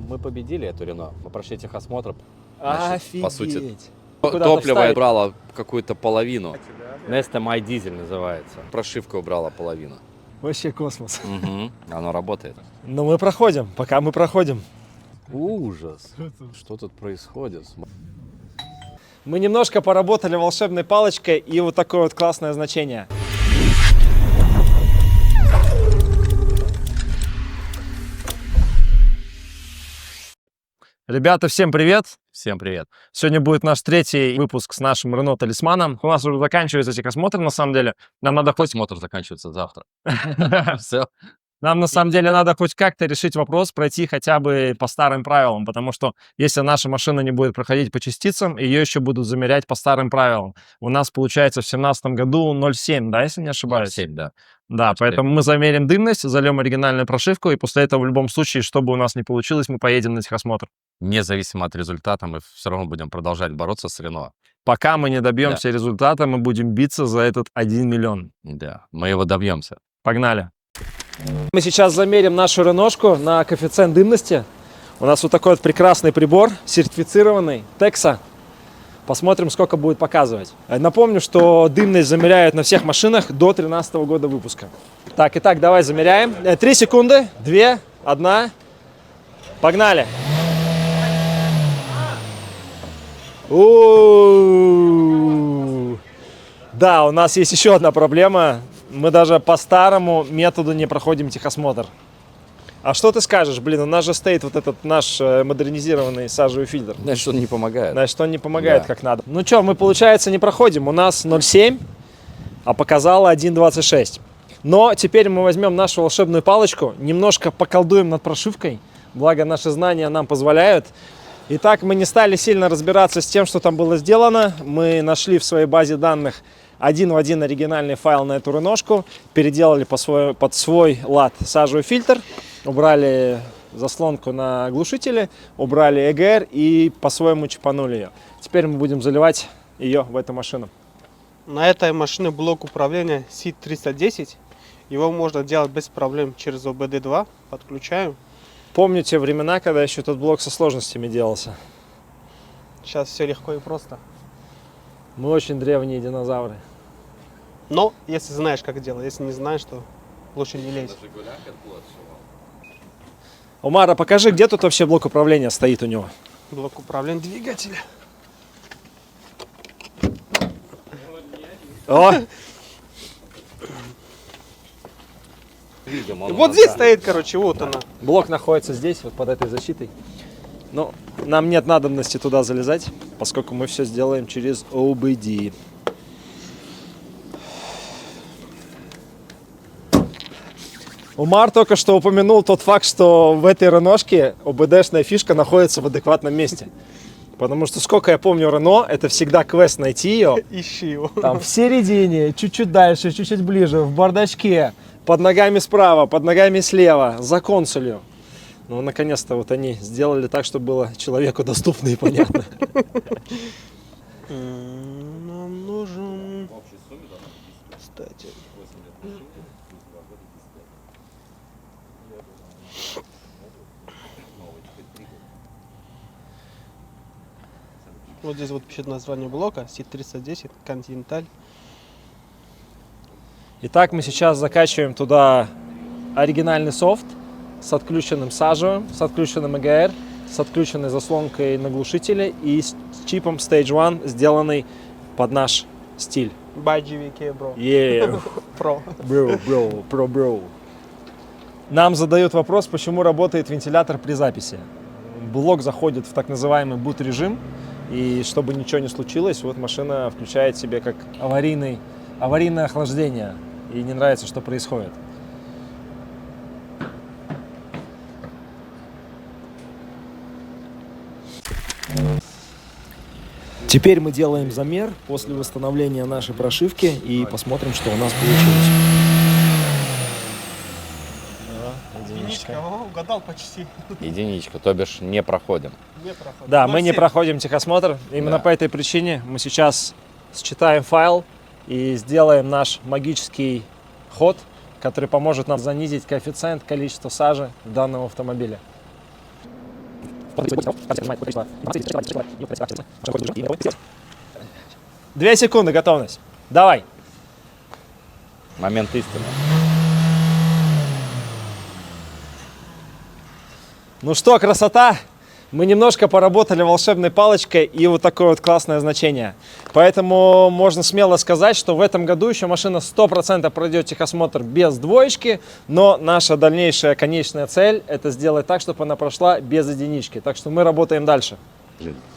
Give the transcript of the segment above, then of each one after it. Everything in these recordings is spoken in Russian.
Мы победили эту Рено. Мы прошли техосмотр. Офигеть. По сути, Куда-то топливо вставить. убрало какую-то половину. Neste My Diesel называется. Прошивка убрала половину. Вообще космос. Угу. Оно работает. Но мы проходим, пока мы проходим. Ужас. Что тут происходит? Мы немножко поработали волшебной палочкой и вот такое вот классное значение. Ребята, всем привет! Всем привет. Сегодня будет наш третий выпуск с нашим Renault Талисманом. У нас уже заканчивается техосмотр, на самом деле. Нам надо хоть... Смотр заканчивается завтра. Все. Нам на самом деле надо хоть как-то решить вопрос, пройти хотя бы по старым правилам, потому что если наша машина не будет проходить по частицам, ее еще будут замерять по старым правилам. У нас получается в 2017 году 0,7, да, если не ошибаюсь? 7, да. Да, поэтому мы замерим дымность, зальем оригинальную прошивку, и после этого в любом случае, что бы у нас ни получилось, мы поедем на техосмотр. Независимо от результата, мы все равно будем продолжать бороться с Рено. Пока мы не добьемся результата, мы будем биться за этот 1 миллион. Да, мы его добьемся. Погнали. Мы сейчас замерим нашу реношку на коэффициент дымности. У нас вот такой вот прекрасный прибор, сертифицированный, Teksa. Посмотрим, сколько будет показывать. Напомню, что дымность замеряют на всех машинах до 2013 года выпуска. Так, итак, давай замеряем. 3 секунды, 2, 1. Погнали. Да, у нас есть еще одна проблема. Мы даже по старому методу не проходим техосмотр. А что ты скажешь? Блин, у нас же стоит вот этот наш модернизированный сажевый фильтр. Значит, он не помогает. Значит, он не помогает Да. как надо. Ну что, мы, получается, не проходим. У нас 0,7, а показало 1,26. Но теперь мы возьмем нашу волшебную палочку, немножко поколдуем над прошивкой. Благо, наши знания нам позволяют. Итак, мы не стали сильно разбираться с тем, что там было сделано. Мы нашли в своей базе данных один в один оригинальный файл на эту реношку, переделали под свой лад сажевый фильтр, убрали заслонку на глушителе, убрали ЭГР и по-своему чипанули ее. Теперь мы будем заливать ее в эту машину. На этой машине блок управления SID310. Его можно делать без проблем через OBD2. Подключаем. Помню те времена, когда еще этот блок со сложностями делался. Сейчас все легко и просто. Мы очень древние динозавры. Но если знаешь, как делать, если не знаешь, то лучше не лезь. Умара, покажи, где тут вообще блок управления стоит у него. Блок управления двигателя. О! Видимо, Вот здесь стоит, короче, вот она. Блок находится здесь, вот под этой защитой. Но нам нет надобности туда залезать, поскольку мы все сделаем через OBD. Умар только что упомянул тот факт, что в этой реношке ОБДшная фишка находится в адекватном месте. Потому что, сколько я помню Рено, это всегда квест найти ее. Ищи его. Там в середине, чуть-чуть дальше, чуть-чуть ближе, в бардачке, под ногами справа, под ногами слева, за консолью. Ну, наконец-то вот они сделали так, чтобы было человеку доступно и понятно. Нам нужен... Кстати. Вот здесь вот пишет название блока SID310 Continental. Итак, мы сейчас закачиваем туда оригинальный софт с отключенным сажевым, с отключенным ЭГР, с отключенной заслонкой на глушителе и с чипом Stage One, сделанный под наш стиль. By GVK, bro. Yeah, Pro. bro. Нам задают вопрос, почему работает вентилятор при записи. Блок заходит в так называемый boot режим, и чтобы ничего не случилось, вот машина включает себе как аварийное охлаждение, и не нравится, что происходит. Теперь мы делаем замер после восстановления нашей прошивки и посмотрим, что у нас получилось. Единичка. О, угадал почти. Единичка, то бишь не проходим. Не проходит. Да, мы не 0,7. проходим техосмотр. Именно Да. по этой причине мы сейчас считаем файл и сделаем наш магический ход, который поможет нам занизить коэффициент количества сажи в данном автомобиле. 2 секунды, готовность. Давай. Момент истины. Ну что, красота! Мы немножко поработали волшебной палочкой и вот такое вот классное значение. Поэтому можно смело сказать, что в этом году еще машина 100% пройдет техосмотр без двоечки, но наша дальнейшая конечная цель – это сделать так, чтобы она прошла без единички. Так что мы работаем дальше.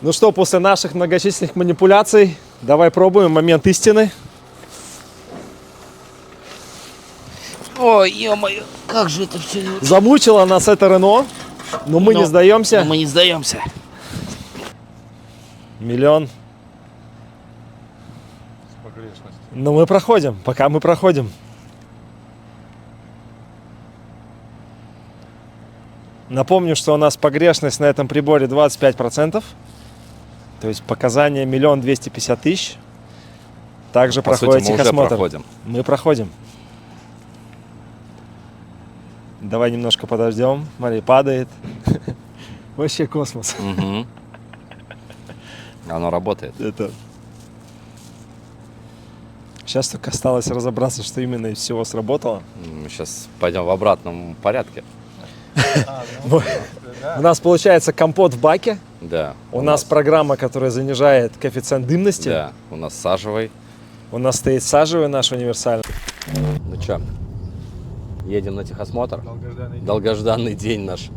Ну что, после наших многочисленных манипуляций, давай пробуем момент истины. Ой, ё-моё, как же это все... Замучила нас это Рено, но мы не сдаемся. Мы не сдаемся. Миллион. Но мы проходим, пока мы проходим. Напомню, что у нас погрешность на этом приборе 25%. То есть показания 1 250 000. Также По проходит сути, мы уже техосмотр. проходим. Мы проходим. Давай немножко подождем. Смотри, падает. Вообще космос. Угу. Оно работает. Это... Сейчас только осталось разобраться, что именно из всего сработало. Мы сейчас пойдем в обратном порядке. У нас получается компот в баке. Да. У нас программа, которая занижает коэффициент дымности. Да, у нас сажевый. У нас стоит сажевый наш универсальный. Ну что, едем на техосмотр. Долгожданный день наш.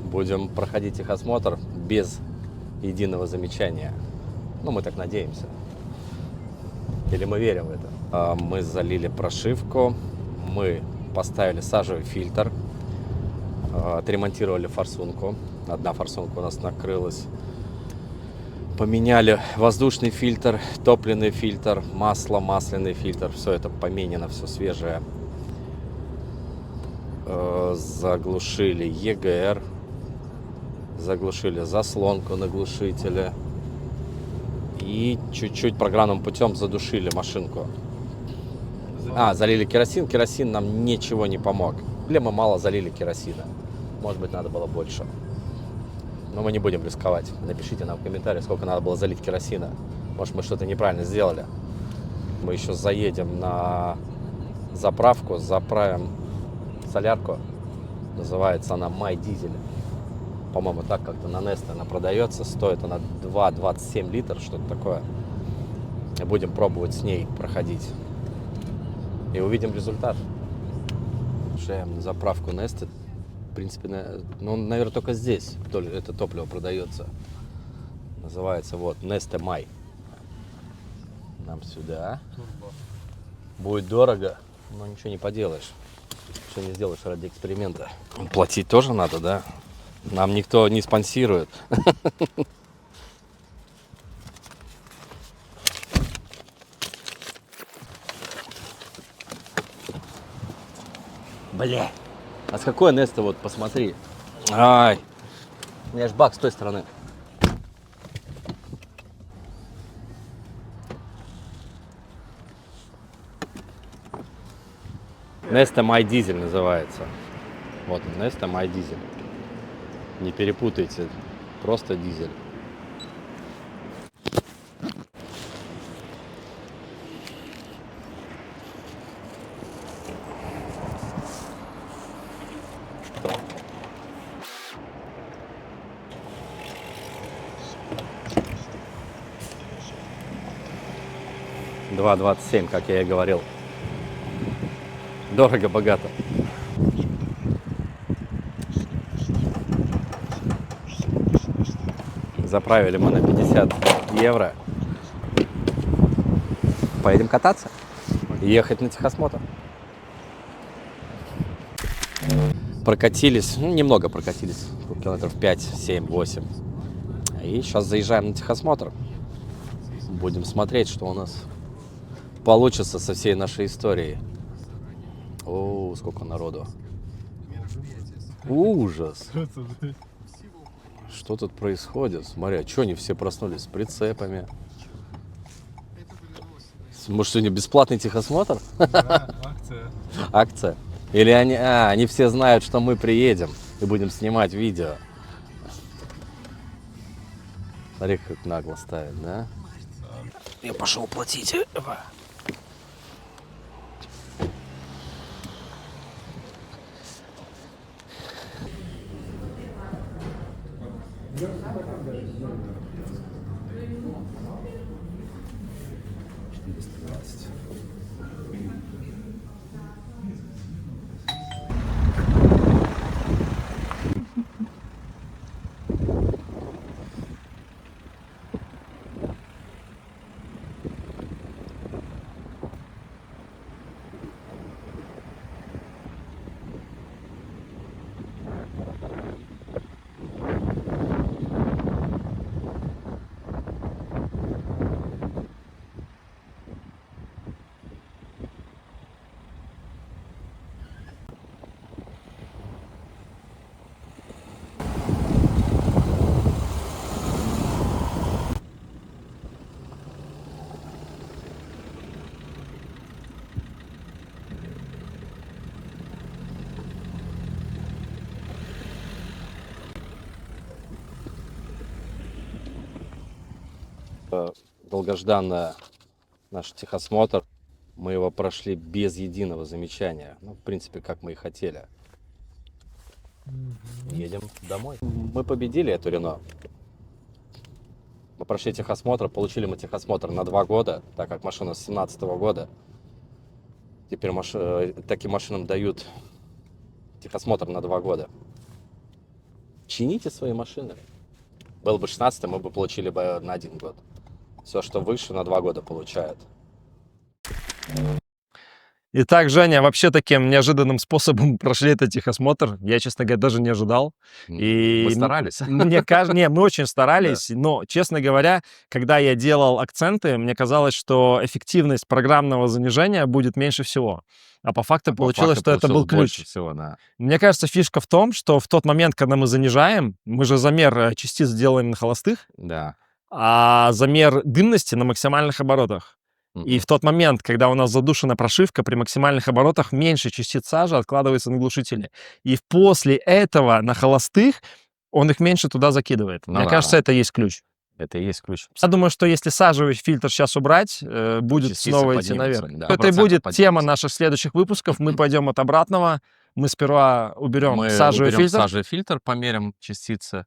Будем проходить техосмотр без единого замечания. Ну, мы так надеемся. Или мы верим в это. Мы залили прошивку, мы поставили сажевый фильтр, отремонтировали форсунку. Одна форсунка у нас накрылась. Поменяли воздушный фильтр, топливный фильтр, масло, масляный фильтр. Все это поменено, все свежее. Заглушили ЕГР. Заглушили заслонку на глушителе. И чуть-чуть программным путем задушили машинку. Залили керосин. Керосин нам ничего не помог. Или мы мало залили керосина. Может быть, надо было больше. Но мы не будем рисковать. Напишите нам в комментариях, сколько надо было залить керосина. Может, мы что-то неправильно сделали. Мы еще заедем на заправку, заправим солярку. Называется она MyDiesel. По-моему, так как-то на Neste она продается. Стоит она 2,27 литр, что-то такое. И будем пробовать с ней проходить. И увидим результат. Шеем на заправку Neste. В принципе, наверное, только здесь это топливо продается. Называется вот Neste My. Нам сюда. Будет дорого, но ничего не поделаешь. Что не сделаешь ради эксперимента. Платить тоже надо, да? Нам никто не спонсирует. Бля. А с какой Neste, вот посмотри. Ай. У меня ж бак с той стороны. Neste MyDiesel называется. Вот он, Neste MyDiesel. Не перепутайте, просто дизель. $2,27, как я и говорил. Дорого-богато. Заправили мы на 50 евро. Поедем кататься и ехать на техосмотр. Прокатились, немного прокатились, километров 5, 7, 8. И сейчас заезжаем на техосмотр. Будем смотреть, что у нас получится со всей нашей историей. О, сколько народу. Ужас. Что тут происходит? Смотри, а что они все проснулись с прицепами? Может, сегодня бесплатный техосмотр? Да, акция. Акция. Или они все знают, что мы приедем и будем снимать видео. Смотри, как нагло ставит, да? Я пошел платить. Долгожданный наш техосмотр. Мы его прошли без единого замечания. Ну, в принципе, как мы и хотели. Едем домой. Мы победили эту Рено. Мы прошли техосмотр, получили мы техосмотр на 2 года, так как машина с 2017 года. Теперь таким машинам дают техосмотр на 2 года. Чините свои машины. Было бы 16, мы бы получили бы на 1 год. Все, что выше, на 2 года получают. Итак, Женя, вообще таким неожиданным способом прошли этот техосмотр. Я, честно говоря, даже не ожидал. И Мы старались. Мне кажется, не, мы очень старались, но, честно говоря, когда я делал акценты, мне казалось, что эффективность программного занижения будет меньше всего. А по факту получилось, что это был ключ. Всего, да. Мне кажется, фишка в том, что в тот момент, когда мы занижаем, мы же замер частиц делаем на холостых, Да. а замер дымности на максимальных оборотах. И в тот момент, когда у нас задушена прошивка, при максимальных оборотах меньше частиц сажи откладывается на глушители. И после этого на холостых он их меньше туда закидывает. Ну Мне да. кажется, это и есть ключ. Это и есть ключ. Я думаю, что если сажевый фильтр сейчас убрать, будет Частицы снова идти поднимутся, наверх. да, Это и будет поднимутся. тема наших следующих выпусков. Мы пойдем от обратного. Мы сперва уберем Мы сажевый уберем фильтр, сажевый фильтр, померим частицы.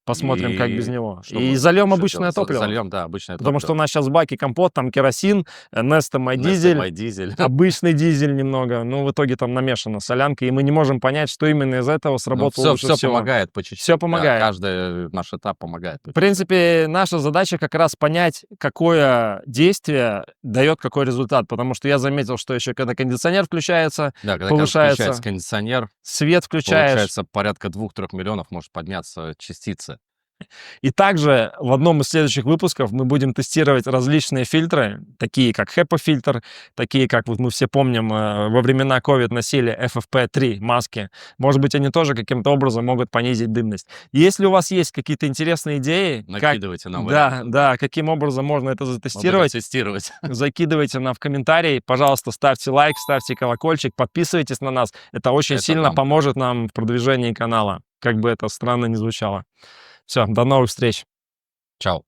посмотрим, как И без него. что И мы зальем еще обычное делаем? топливо. Зальем, да, обычное Потому топливо. что у нас сейчас в баке компот, там керосин, Neste My Neste дизель, My дизель. обычный дизель немного. Ну, в итоге там намешана солянка, и мы не можем понять, что именно из этого сработало лучше все всего. помогает по чуть-чуть. Всё помогает. Да, каждый наш этап помогает. В принципе, наша задача как раз понять, какое действие дает какой результат. Потому что я заметил, что еще когда кондиционер включается, Да, когда повышается. включается кондиционер, свет включаешь. получается порядка 2-3 миллионов может подняться частицы. И также в одном из следующих выпусков мы будем тестировать различные фильтры, такие как HEPA-фильтр, такие как, вот мы все помним, во времена COVID носили FFP3 маски. Может быть, они тоже каким-то образом могут понизить дымность. Если у вас есть какие-то интересные идеи, Накидывайте нам да, варианты. да, каким образом можно это Мы будем затестировать, тестировать. закидывайте нам в комментарии. Пожалуйста, ставьте лайк, ставьте колокольчик, подписывайтесь на нас. Это очень Это сильно нам. поможет нам в продвижении канала, как бы это странно ни звучало. Все, до новых встреч. Чао.